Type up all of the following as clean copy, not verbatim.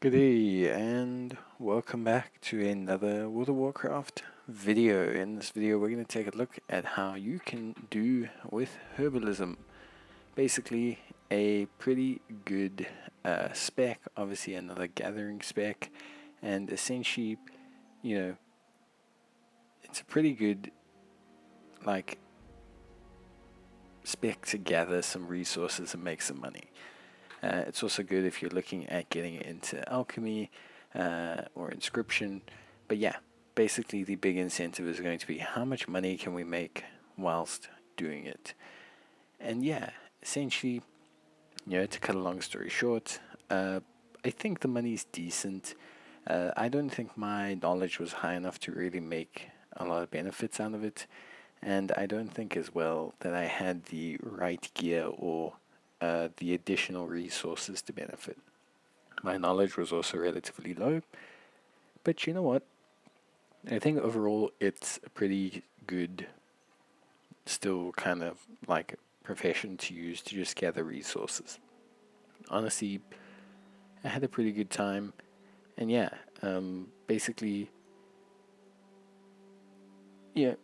Good day and welcome back to another World of Warcraft video. In this video we're going to take a look at how you can do with herbalism. Basically a pretty good spec, obviously another gathering spec, and essentially, it's a pretty good spec to gather some resources and make some money. It's also good if you're looking at getting into alchemy or inscription. But yeah, basically the big incentive is going to be how much money can we make whilst doing it. And yeah, essentially, to cut a long story short, I think the money's decent. I don't think my knowledge was high enough to really make a lot of benefits out of it. And I don't think as well that I had the right gear or the additional resources to benefit. My knowledge was also relatively low, but you know what? I think overall it's a pretty good, still kind of like profession to use to just gather resources. Honestly, I had a pretty good time, and yeah, basically it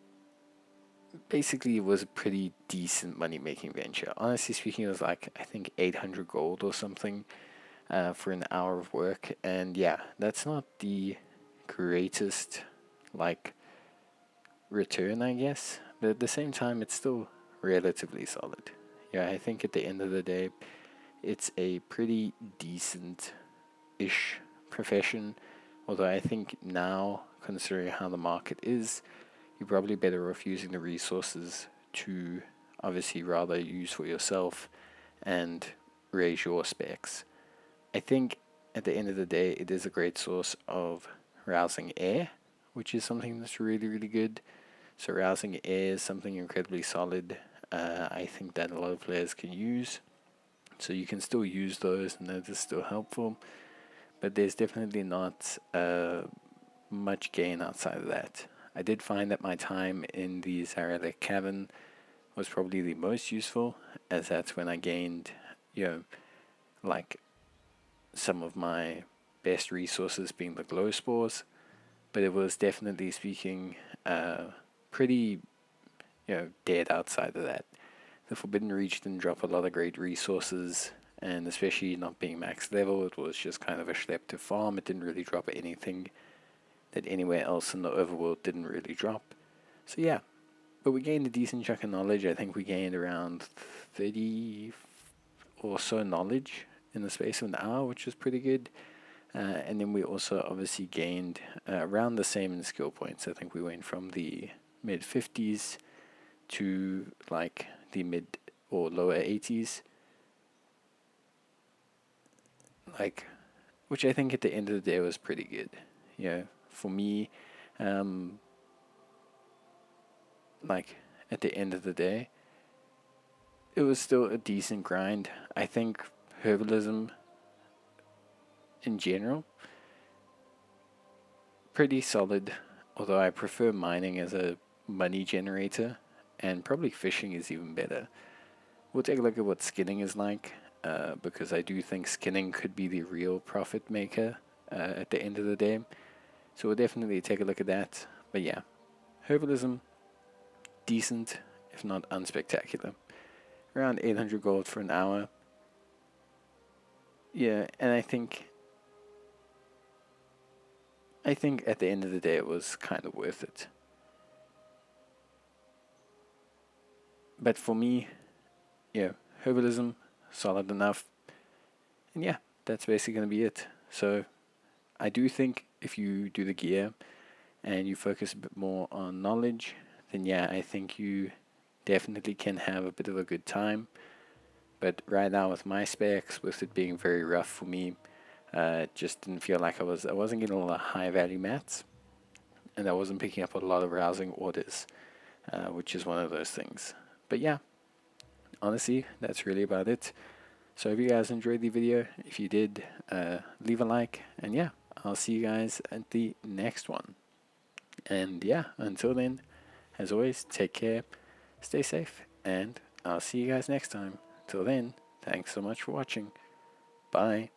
was a pretty decent money making venture. Honestly speaking, it was like I think 800 gold or something for an hour of work, and yeah, that's not the greatest return, I guess, but at the same time it's still relatively solid. Yeah, I think at the end of the day it's a pretty decent ish profession, although I think now, considering how the market is, you're probably better off using the resources to obviously rather use for yourself and raise your specs. I think at the end of the day, it is a great source of rousing air, which is something that's really, really good. So rousing air is something incredibly solid. I think that a lot of players can use. So you can still use those, and that is still helpful. But there's definitely not much gain outside of that. I did find that my time in the Zarelek Cavern was probably the most useful, as that's when I gained, some of my best resources being the glow spores. But it was definitely speaking pretty, dead outside of that. The Forbidden Reach didn't drop a lot of great resources, and especially not being max level, it was just kind of a schlep to farm. It didn't really drop anything that anywhere else in the overworld didn't really drop. So yeah, but we gained a decent chunk of knowledge. I think we gained around 30 or so knowledge in the space of an hour, which was pretty good. And then we also obviously gained around the same in skill points. I think we went from the mid 50s to like the mid or lower 80s, which I think at the end of the day was pretty good. For me, at the end of the day, it was still a decent grind. I think herbalism in general, pretty solid, although I prefer mining as a money generator, and probably fishing is even better. We'll take a look at what skinning is like, because I do think skinning could be the real profit maker at the end of the day. So we'll definitely take a look at that. But yeah, herbalism, decent, if not unspectacular. Around 800 gold for an hour. Yeah, and I think at the end of the day it was kind of worth it. But for me, herbalism, solid enough. And yeah, that's basically going to be it. So I do think if you do the gear and you focus a bit more on knowledge, then yeah, I think you definitely can have a bit of a good time. But right now with my specs, with it being very rough for me, it just didn't feel like I wasn't getting a lot of high value mats, and I wasn't picking up a lot of rousing orders, which is one of those things. But yeah, honestly, that's really about it. So if you guys enjoyed the video, if you did, leave a like, and yeah, I'll see you guys at the next one. And yeah, until then, as always, take care, stay safe, and I'll see you guys next time. Till then, thanks so much for watching. Bye.